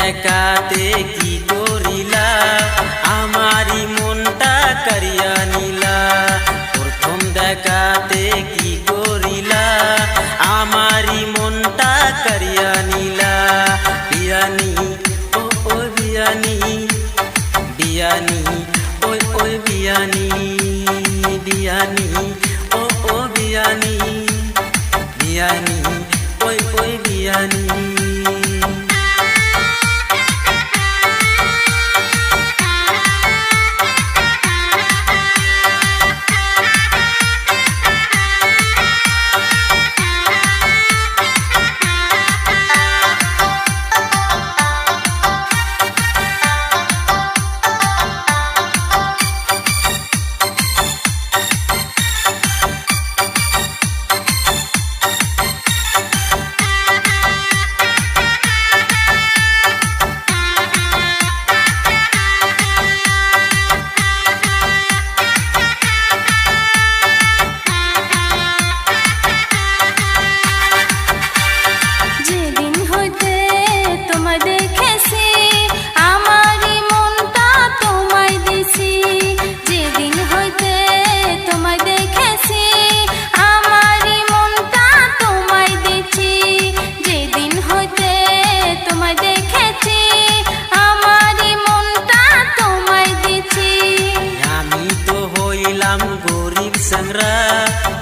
দেখাতে কি করিলা আমারি মনটা কারিয়া নিলা প্রথম দেখাতে কি করিলা আমারি মনটা কারিয়া নিলা বিয়ানি ও ও বিয়ানি বিয়ানি ওই ওই বিয়ানি বিয়ানি ও ও বিয়ানি বিয়ানি ওই ওই বিয়ানি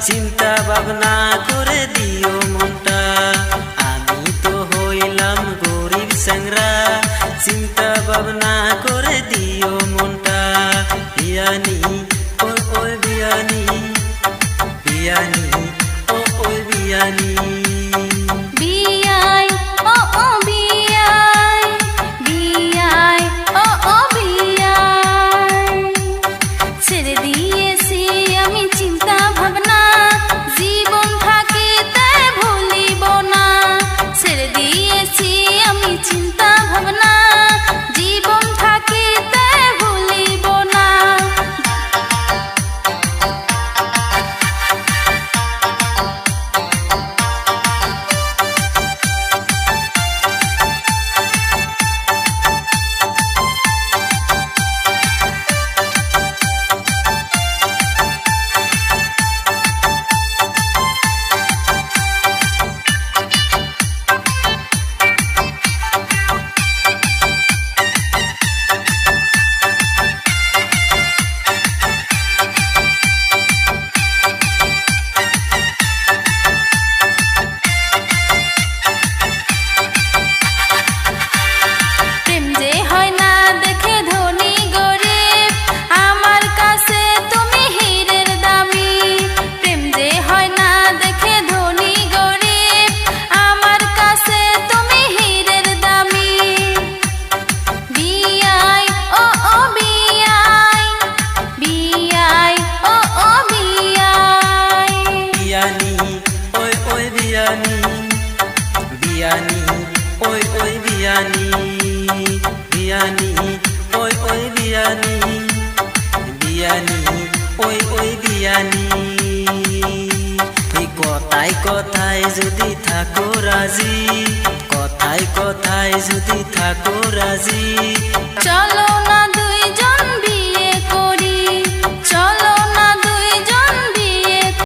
চিন্তা ভাবনা করে দিও মনটা আমি তো হইলাম গরিব সংরা চিন্তা ভাবনা করে দিও মনটা বিয়ানি ওই ওই বিয়ানি বিয়ানি ও ওই বিয়ানি বিয়াই ও ও বিয়াই বিয়াই ও ও বিয়াই ছেড়ে দিয়েছি আমি চিন্তা ভাবনা জীবন থাকিতে ভুলিব না ছেড়ে দিয়েছি আমি চিন্তা ভাবনা জীবন থাকিতে ভুলিব না বিয়ানি ওই ওই বিয়ানি বিয়ানি ওই ওই বিয়ানি বিয়ানি ওই ওই বিয়ানি কথায় কথায় যদি থাকো রাজি কথায় কথায় যদি থাকো রাজি চলো না দুইজন